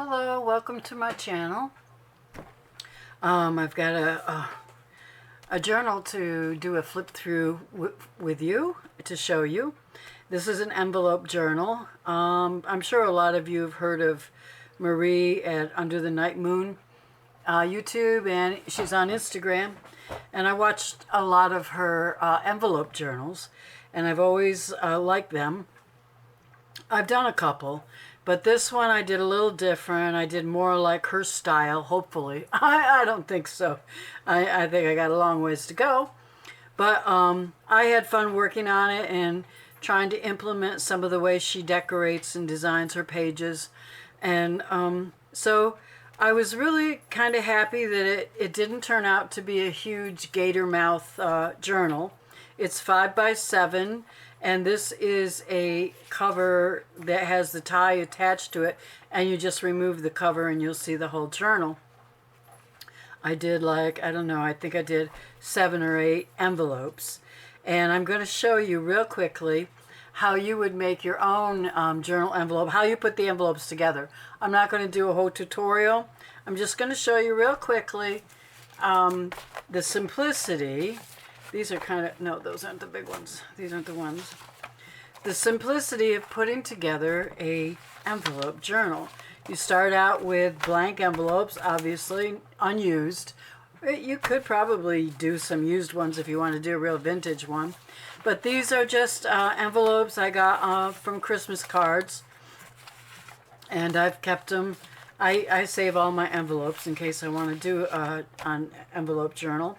Hello, welcome to my channel. I've got a journal to do a flip through with you to show you. This is an envelope journal. I'm sure a lot of you have heard of Marie at Under the Night Moon YouTube, and she's on Instagram. And I watched a lot of her envelope journals, and I've always liked them. I've done a couple, but this one I did a little different. I did more like her style, hopefully. I don't think so. I think I got a long ways to go. But I had fun working on it and trying to implement some of the ways she decorates and designs her pages. And so I was really kind of happy that it didn't turn out to be a huge gator mouth journal. It's 5 by 7. And this is a cover that has the tie attached to it, and you just remove the cover and you'll see the whole journal. I did I don't know, I think I did 7 or 8 envelopes. And I'm going to show you real quickly how you would make your own journal envelope, how you put the envelopes together. I'm not going to do a whole tutorial. I'm just going to show you real quickly the simplicity. These are kind of, no, those aren't the big ones. These aren't the ones. The simplicity of putting together a envelope journal. You start out with blank envelopes, obviously unused. You could probably do some used ones if you want to do a real vintage one. But these are just envelopes I got from Christmas cards. And I've kept them. I save all my envelopes in case I want to do an envelope journal.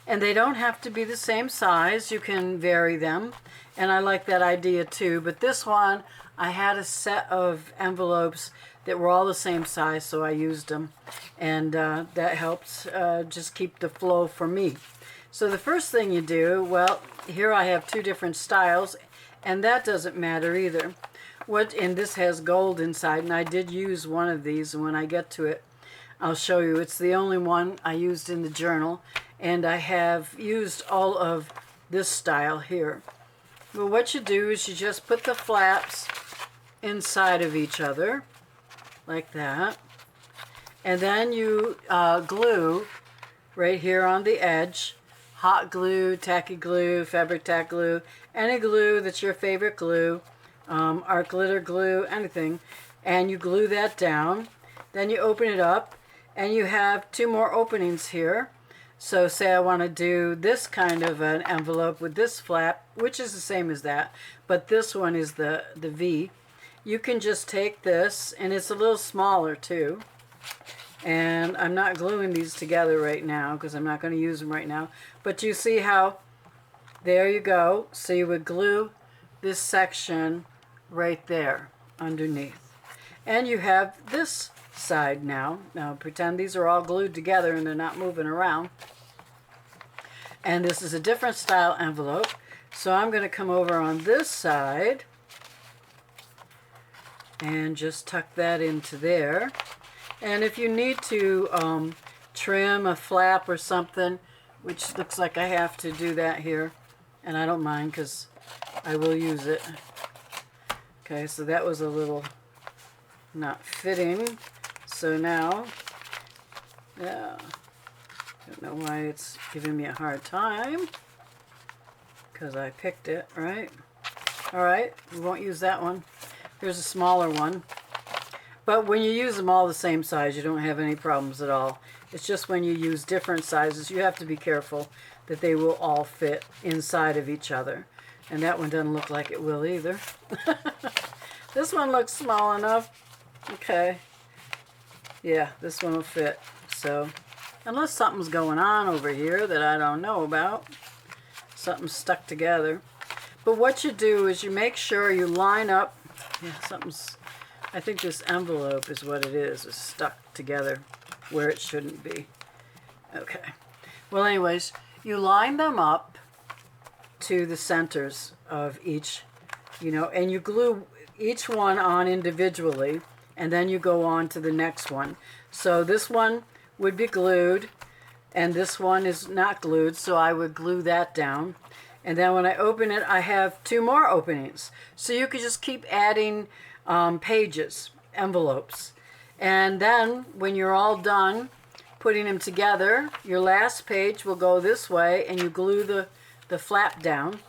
And they don't have to be the same size. You can vary them. And I like that idea too. But this one, I had a set of envelopes that were all the same size, so I used them. And that helps just keep the flow for me. So the first thing you do, well, here I have 2 different styles, and that doesn't matter either. And this has gold inside, and I did use one of these, and when I get to it, I'll show you. It's the only one I used in the journal. And I have used all of this style here. Well, what you do is you just put the flaps inside of each other, like that. And then you glue right here on the edge. Hot glue, tacky glue, fabric tack glue, any glue that's your favorite glue, art glitter glue, anything. And you glue that down. Then you open it up, and you have 2 more openings here. So say I want to do this kind of an envelope with this flap, which is the same as that, but this one is the V. You can just take this, and it's a little smaller too. And I'm not gluing these together right now because I'm not going to use them right now. But you see how, there you go. So you would glue this section right there underneath. And you have this side now. Now pretend these are all glued together and they're not moving around. And this is a different style envelope. So I'm going to come over on this side and just tuck that into there. And if you need to trim a flap or something, which looks like I have to do that here, and I don't mind because I will use it. Okay, so that was a little not fitting. So now, yeah, don't know why it's giving me a hard time, because I picked it, right? All right, we won't use that one. Here's a smaller one. But when you use them all the same size, you don't have any problems at all. It's just when you use different sizes, you have to be careful that they will all fit inside of each other. And that one doesn't look like it will either. This one looks small enough. Okay. Yeah, this one will fit. So, unless something's going on over here that I don't know about, something's stuck together. But what you do is you make sure you line up. Yeah, I think this envelope is what it is stuck together where it shouldn't be. Okay. Well, anyways, you line them up to the centers of each, and you glue each one on individually, and then you go on to the next one. So this one would be glued, and this one is not glued, so I would glue that down. And then when I open it, I have 2 more openings. So you could just keep adding pages, envelopes. And then when you're all done putting them together, your last page will go this way, and you glue the flap down,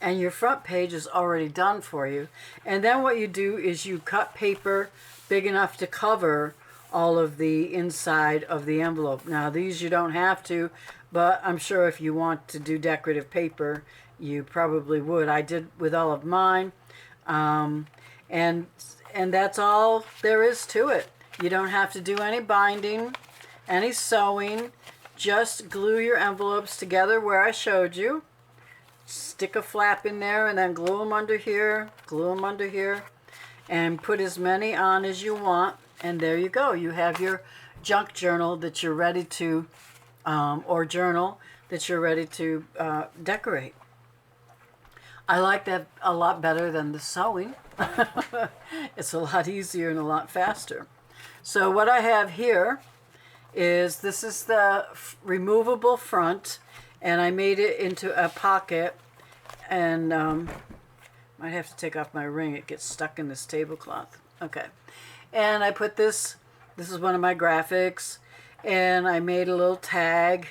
and your front page is already done for you. And then what you do is you cut paper big enough to cover all of the inside of the envelope. Now these you don't have to, but I'm sure if you want to do decorative paper, you probably would. I did with all of mine. And that's all there is to it. You don't have to do any binding, any sewing. Just glue your envelopes together where I showed you. Stick a flap in there and then glue them under here, and put as many on as you want. And there you go. You have your junk journal that you're ready to, or journal that you're ready to decorate. I like that a lot better than the sewing. It's a lot easier and a lot faster. So what I have here is, this is the removable front, and I made it into a pocket, and might have to take off my ring. It gets stuck in this tablecloth. Okay. And I put this is one of my graphics, and I made a little tag,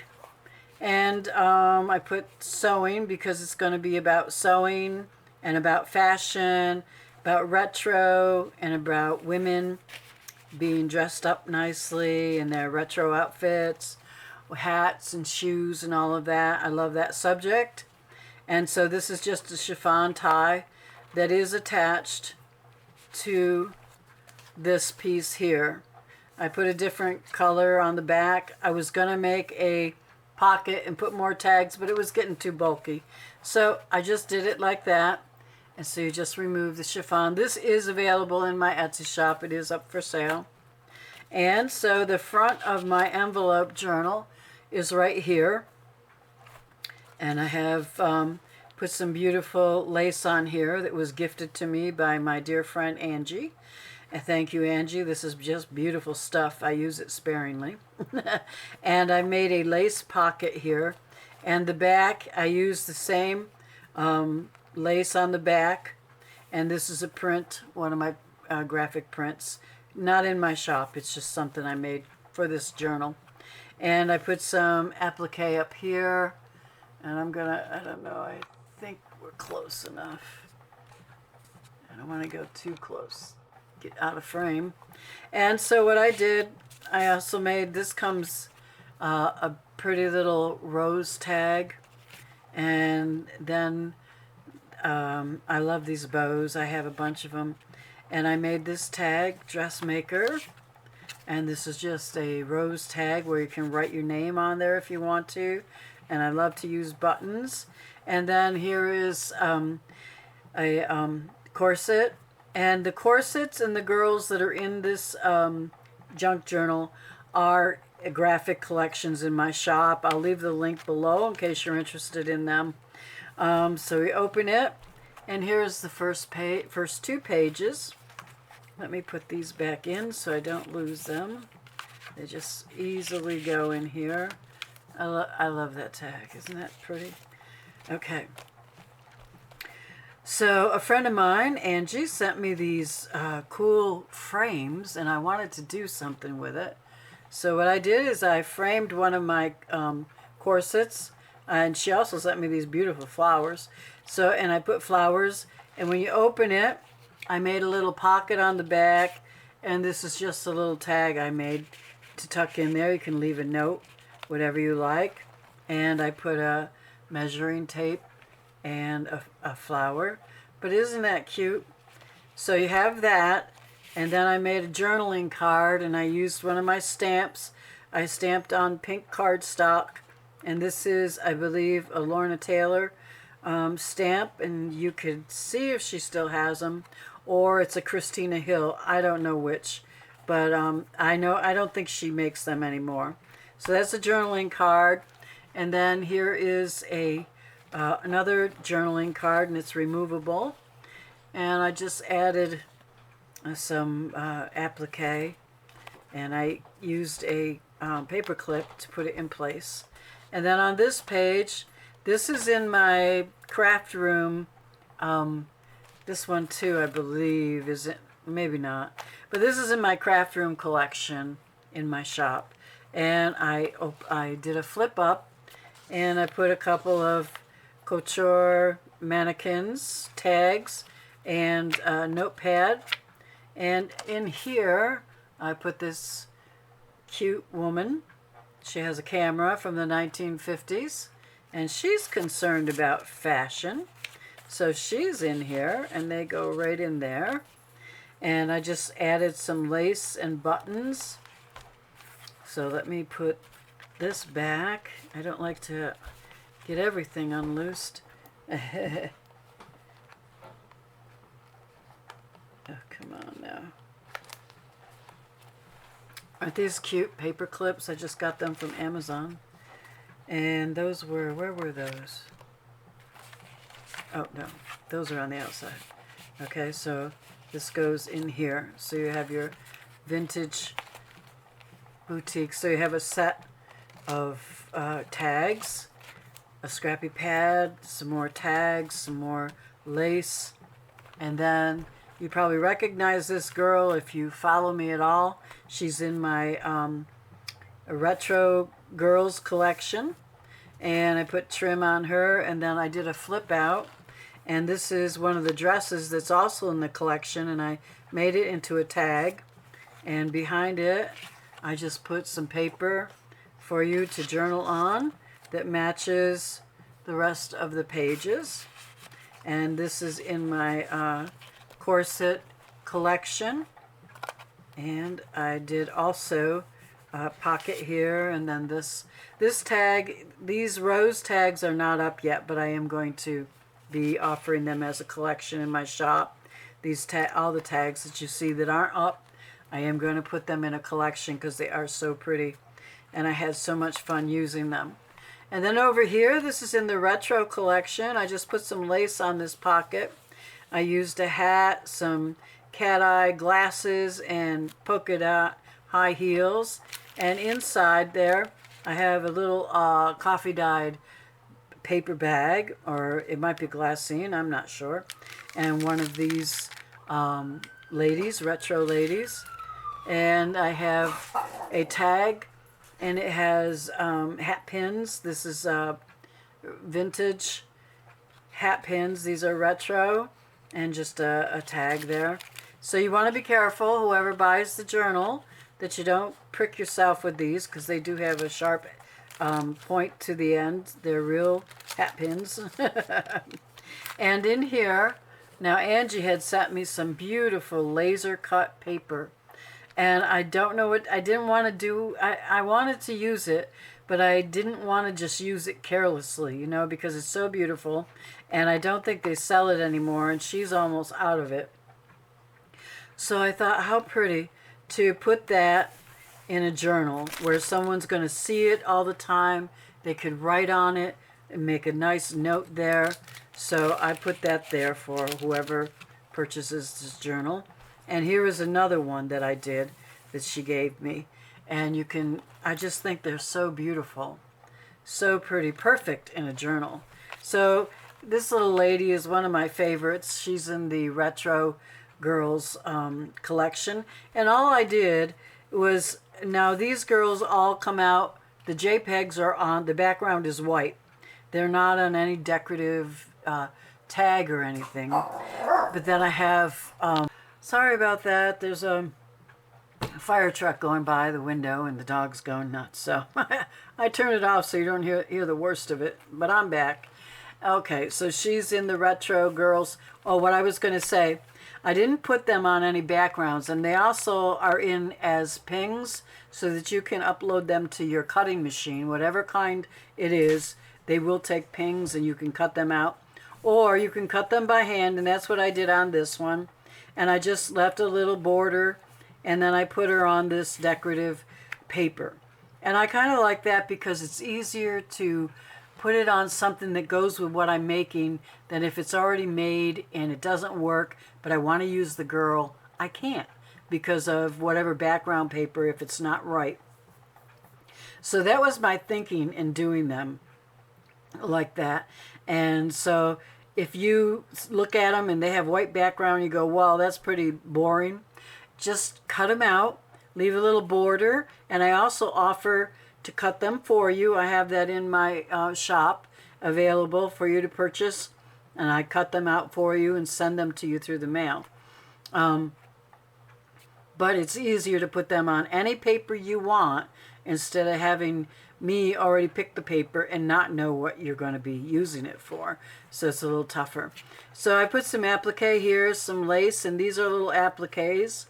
and I put sewing because it's going to be about sewing and about fashion, about retro, and about women being dressed up nicely in their retro outfits, hats and shoes and all of that. I love that subject. And so this is just a chiffon tie that is attached to this piece here. I put a different color on the back. I was going to make a pocket and put more tags, but it was getting too bulky. So I just did it like that. And so you just remove the chiffon. This is available in my Etsy shop. It is up for sale. And so the front of my envelope journal is right here. And I have put some beautiful lace on here that was gifted to me by my dear friend Angie. And thank you, Angie. This is just beautiful stuff. I use it sparingly. And I made a lace pocket here. And the back, I used the same lace on the back. And this is a print, one of my graphic prints. Not in my shop. It's just something I made for this journal. And I put some applique up here. And I'm going to, I don't know, I think we're close enough. I don't want to go too close. Get out of frame. And so what I did, I also made, this comes a pretty little rose tag. And then I love these bows. I have a bunch of them. And I made this tag, dressmaker. And this is just a rose tag where you can write your name on there if you want to. And I love to use buttons. And then here is a corset. And the corsets and the girls that are in this junk journal are graphic collections in my shop. I'll leave the link below in case you're interested in them. So we open it, and here's the first two pages. Let me put these back in so I don't lose them. They just easily go in here. I love that tag. Isn't that pretty? Okay. So a friend of mine, Angie, sent me these cool frames, and I wanted to do something with it. So what I did is I framed one of my corsets, and she also sent me these beautiful flowers. So, and I put flowers, and when you open it, I made a little pocket on the back, and this is just a little tag I made to tuck in there. You can leave a note, whatever you like. And I put a measuring tape and a flower. But isn't that cute? So you have that, and then I made a journaling card, and I used one of my stamps. I stamped on pink cardstock, and this is, I believe, a Lorna Taylor stamp, and you could see if she still has them, or it's a Christina Hill. I don't know which, but I don't think she makes them anymore. So that's a journaling card, and then here is a another journaling card, and it's removable. And I just added some applique, and I used a paper clip to put it in place. And then on this page, this is in my craft room. This one too, I believe, is maybe not. But this is in my craft room collection in my shop. And I did a flip up, and I put a couple of couture mannequins, tags, and a notepad. And in here, I put this cute woman. She has a camera from the 1950s, and she's concerned about fashion. So she's in here, and they go right in there. And I just added some lace and buttons. So let me put this back. I don't like to get everything unloosed. Oh, come on now. Aren't these cute paper clips? I just got them from Amazon. And those were, where were those? Oh, no. Those are on the outside. Okay, so this goes in here. So you have your vintage boutique. So you have a set of tags, a scrappy pad, some more tags, some more lace, and then you probably recognize this girl if you follow me at all. She's in my retro girls collection, and I put trim on her, and then I did a flip out, and this is one of the dresses that's also in the collection, and I made it into a tag, and behind it I just put some paper for you to journal on that matches the rest of the pages. And this is in my corset collection. And I did also a pocket here, and then this tag. These rose tags are not up yet, but I am going to be offering them as a collection in my shop. These all the tags that you see that aren't up, I am going to put them in a collection because they are so pretty, and I had so much fun using them. And then over here, this is in the retro collection. I just put some lace on this pocket. I used a hat, some cat eye glasses, and polka dot high heels. And inside there, I have a little coffee dyed paper bag, or it might be glassine, I'm not sure. And one of these ladies, retro ladies. And I have a tag, and it has hat pins. This is vintage hat pins. These are retro, and just a tag there. So you want to be careful, whoever buys the journal, that you don't prick yourself with these, because they do have a sharp point to the end. They're real hat pins. And in here, now Angie had sent me some beautiful laser cut paper. And I don't know what I didn't want to do. I wanted to use it, but I didn't want to just use it carelessly, you know, because it's so beautiful. And I don't think they sell it anymore, and she's almost out of it. So I thought, how pretty to put that in a journal where someone's going to see it all the time. They could write on it and make a nice note there. So I put that there for whoever purchases this journal. And here is another one that I did that she gave me. And you can, I just think they're so beautiful. So pretty. Perfect in a journal. So this little lady is one of my favorites. She's in the Retro Girls collection. And all I did was, now these girls all come out, the JPEGs are on, the background is white. They're not on any decorative tag or anything. But then I have... sorry about that. There's a fire truck going by the window and the dog's going nuts. So I turn it off so you don't hear the worst of it. But I'm back. Okay, so she's in the Retro Girls. Oh, what I was going to say, I didn't put them on any backgrounds. And they also are in as pings so that you can upload them to your cutting machine. Whatever kind it is, they will take pings and you can cut them out. Or you can cut them by hand, and that's what I did on this one. And I just left a little border, and then I put her on this decorative paper. And I kind of like that because it's easier to put it on something that goes with what I'm making than if it's already made and it doesn't work, but I want to use the girl. I can't because of whatever background paper if it's not right. So that was my thinking in doing them like that. And so if you look at them and they have white background, you go, well, that's pretty boring. Just cut them out, leave a little border, and I also offer to cut them for you. I have that in my shop available for you to purchase, and I cut them out for you and send them to you through the mail. But it's easier to put them on any paper you want instead of having me already pick the paper and not know what you're going to be using it for. So it's a little tougher. So I put some applique here, some lace, and these are little appliques.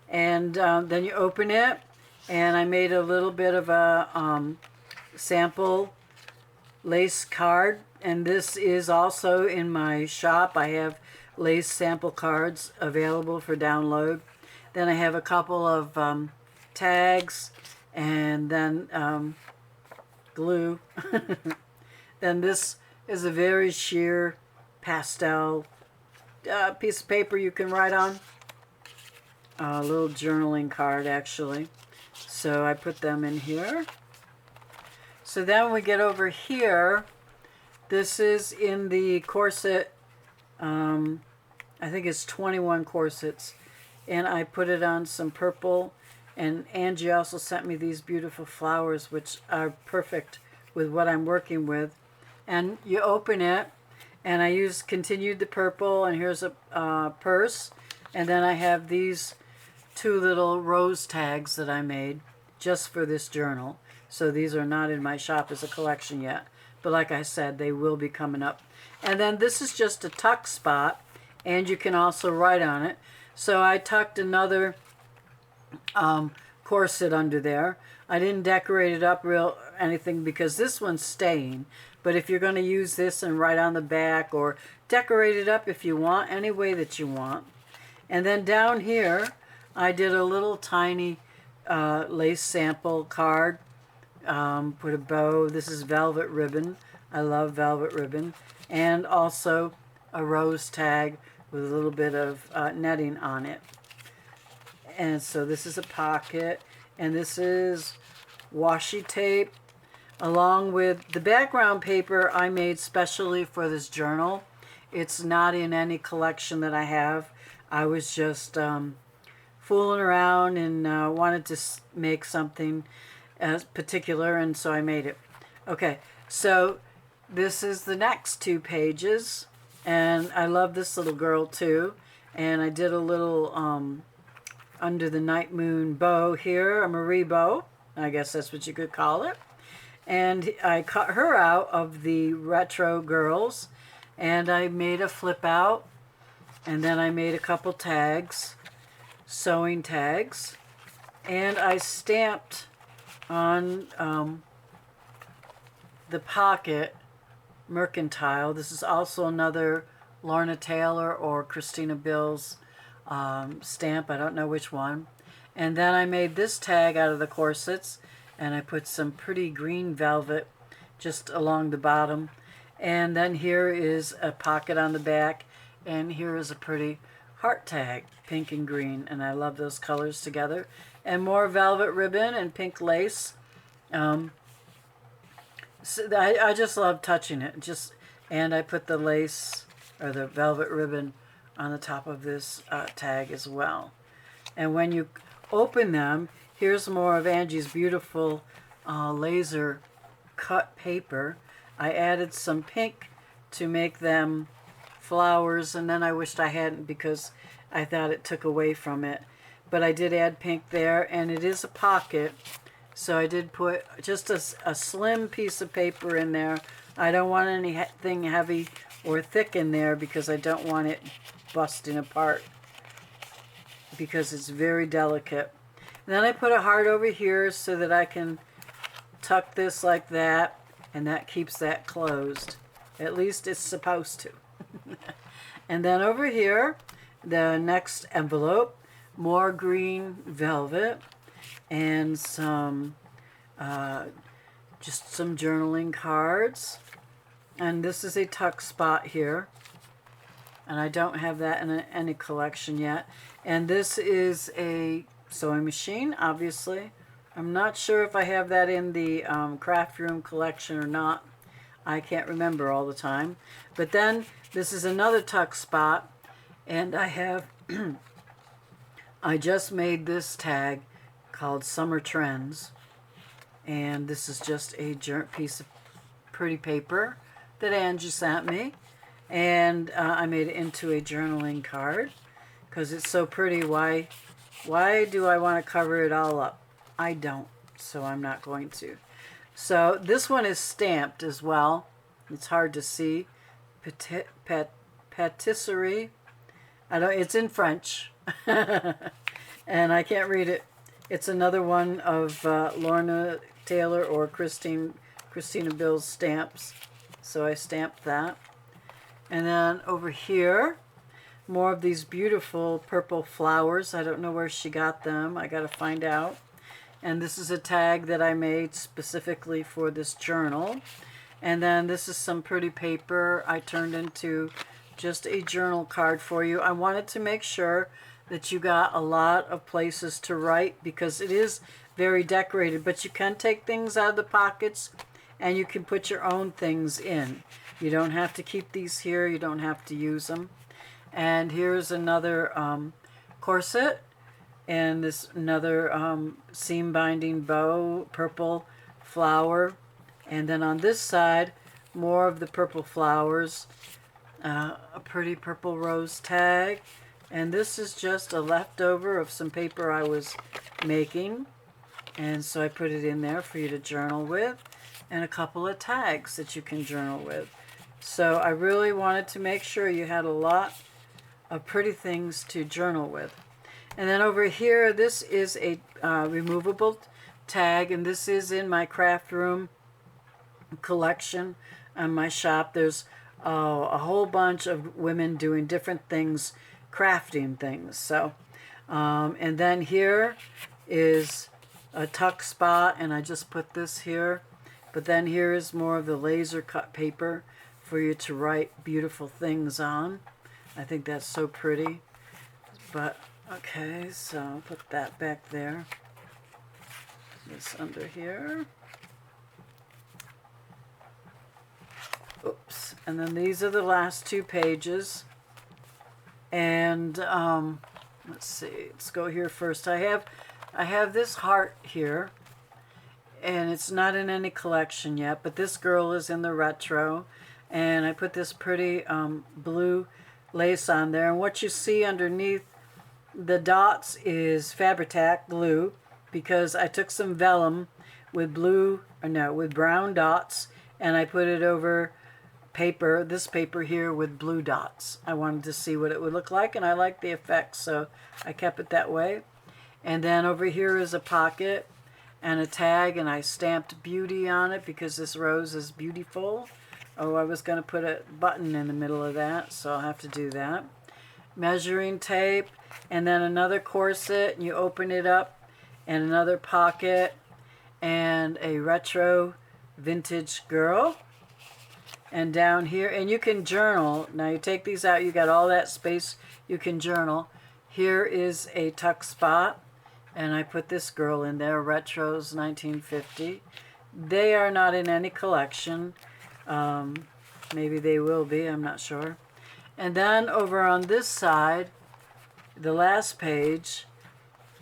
And then you open it, and I made a little bit of a sample lace card, and this is also in my shop. I have lace sample cards available for download. Then I have a couple of tags, and then glue. Then this is a very sheer pastel piece of paper you can write on. A little journaling card, actually. So I put them in here. So then we get over here. This is in the corset. I think it's 21 corsets. And I put it on some purple. And Angie also sent me these beautiful flowers, which are perfect with what I'm working with. And you open it, and I continued the purple, and here's a purse. And then I have these 2 little rose tags that I made just for this journal. So these are not in my shop as a collection yet. But like I said, they will be coming up. And then this is just a tuck spot, and you can also write on it. So I tucked another corset under there. I didn't decorate it up real anything because this one's staying. But if you're going to use this and write on the back, or decorate it up if you want, any way that you want. And then down here, I did a little tiny lace sample card. Put a bow. This is velvet ribbon. I love velvet ribbon. And also a rose tag with a little bit of netting on it. And so this is a pocket. And this is washi tape, along with the background paper I made specially for this journal. It's not in any collection that I have. I was just fooling around and wanted to make something particular, and so I made it. Okay, so this is the next 2 pages, and I love this little girl too. And I did a little under the night moon bow here, a Marie bow, I guess that's what you could call it. And I cut her out of the retro girls, and I made a flip out, and then I made a couple tags, sewing tags, and I stamped on the pocket mercantile. This is also another Lorna Taylor or Christina Bill's stamp. I don't know which one. And then I made this tag out of the corsets, and I put some pretty green velvet just along the bottom. And then here is a pocket on the back, and here is a pretty heart tag, pink and green, and I love those colors together. And more velvet ribbon and pink lace. So I just love touching it. And I put the lace or the velvet ribbon on the top of this tag as well. And when you open them, here's more of Angie's beautiful laser cut paper. I added some pink to make them flowers, and then I wished I hadn't because I thought it took away from it. But I did add pink there, and it is a pocket, so I did put just a slim piece of paper in there. I don't want anything heavy or thick in there because I don't want it busting apart because it's very delicate. And then I put a heart over here so that I can tuck this like that, and that keeps that closed. At least it's supposed to. And then over here, the next envelope, more green velvet and some just some journaling cards. And this is a tuck spot here, and I don't have that in any collection yet. And this is a sewing machine, obviously. I'm not sure if I have that in the craft room collection or not. I can't remember all the time. But then this is another tuck spot, and I have, I just made this tag called Summer Trends, and this is just a piece of pretty paper that Angie sent me, and I made it into a journaling card because it's so pretty. Why do I want to cover it all up? I don't, so I'm not going to. So this one is stamped as well. It's hard to see. Patisserie. It's in French, and I can't read it. It's another one of Lorna Taylor or Christina Bill's stamps. So I stamped that. And then over here, more of these beautiful purple flowers. I don't know where she got them. I got to find out. And this is a tag that I made specifically for this journal. And then this is some pretty paper I turned into just a journal card for you. I wanted to make sure that you got a lot of places to write because it is very decorated, but you can take things out of the pockets and you can put your own things in. You don't have to keep these here. You don't have to use them. And here's another corset, and this another seam binding bow, purple flower. And then on this side, more of the purple flowers, a pretty purple rose tag. And this is just a leftover of some paper I was making. And so I put it in there for you to journal with, and a couple of tags that you can journal with. So I really wanted to make sure you had a lot of pretty things to journal with. And then over here, this is a removable tag, and this is in my craft room collection on my shop. There's a whole bunch of women doing different things, crafting things. So, and then here is a tuck spot, and I just put this here. But then here is more of the laser cut paper for you to write beautiful things on. I think that's so pretty. But okay, so I'll put that back there. This under here. Oops. And then these are the last two pages. And let's see. Let's go here first. I have this heart here, and it's not in any collection yet, but this girl is in the retro, and I put this pretty blue lace on there, and what you see underneath the dots is Fabri-Tac glue, because I took some vellum with brown dots, and I put it over paper, this paper here, with blue dots. I wanted to see what it would look like, and I liked the effect, so I kept it that way. And then over here is a pocket and a tag, and I stamped beauty on it because this rose is beautiful. Oh, I was going to put a button in the middle of that, so I'll have to do that. Measuring tape, and then another corset, and you open it up, and another pocket, and a retro vintage girl. And down here, and you can journal. Now you take these out, you got all that space, you can journal. Here is a tuck spot, and I put this girl in there, Retros 1950. They are not in any collection. Maybe they will be, I'm not sure. And then over on this side, the last page,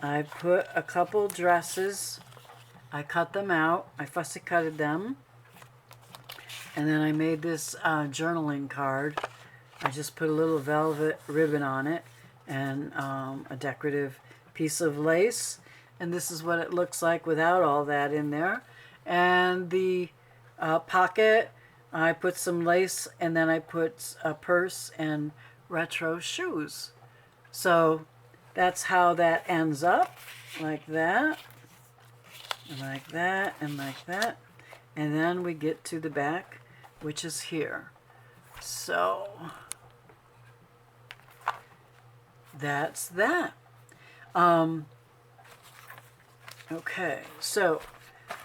I put a couple dresses. I cut them out, I fussy cutted them. And then I made this journaling card. I just put a little velvet ribbon on it and a decorative piece of lace. And this is what it looks like without all that in there. And the pocket, I put some lace, and then I put a purse and retro shoes. So that's how that ends up, like that, and like that, and like that. And then we get to the back, which is here. So that's that. Okay, so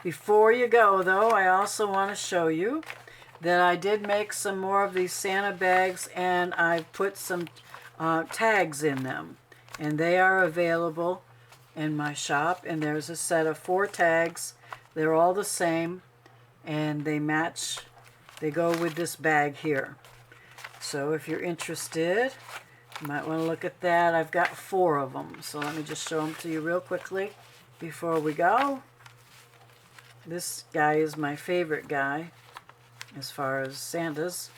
before you go, though, I also want to show you that I did make some more of these Santa bags, and I put some tags in them, and they are available in my shop. And there's a set of 4 tags. They're all the same, and they match They go with this bag here. So if you're interested, you might want to look at that. I've got 4 of them. So let me just show them to you real quickly before we go. This guy is my favorite guy as far as Santa's,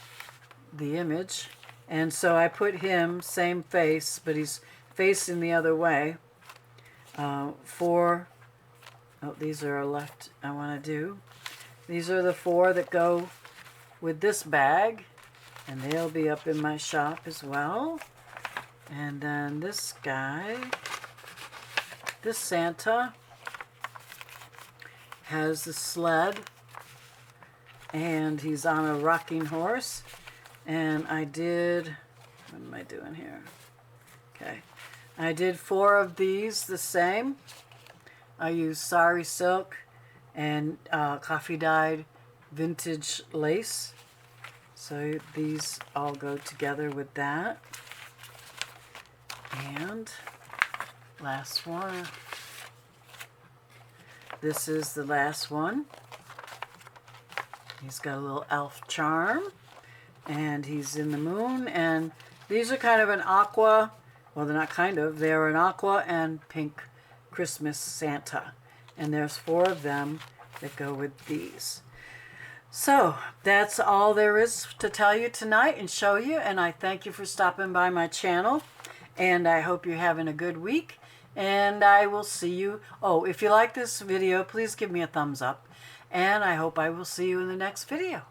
the image. And so I put him, same face, but he's facing the other way. 4, oh, these are left I want to do. These are the 4 that go with this bag, and they'll be up in my shop as well. And then this guy, this Santa, has the sled, and he's on a rocking horse. And I did, what am I doing here? Okay, I did 4 of these the same. I used sari silk and coffee dyed vintage lace. So these all go together with that. And last one. This is the last one. He's got a little elf charm, and he's in the moon, and these are kind of an aqua, well, they're not kind of, they're an aqua and pink Christmas Santa, and there's 4 of them that go with these. So that's all there is to tell you tonight and show you, and I thank you for stopping by my channel, and I hope you're having a good week, and I will see you. Oh, if you like this video, please give me a thumbs up, and I hope I will see you in the next video.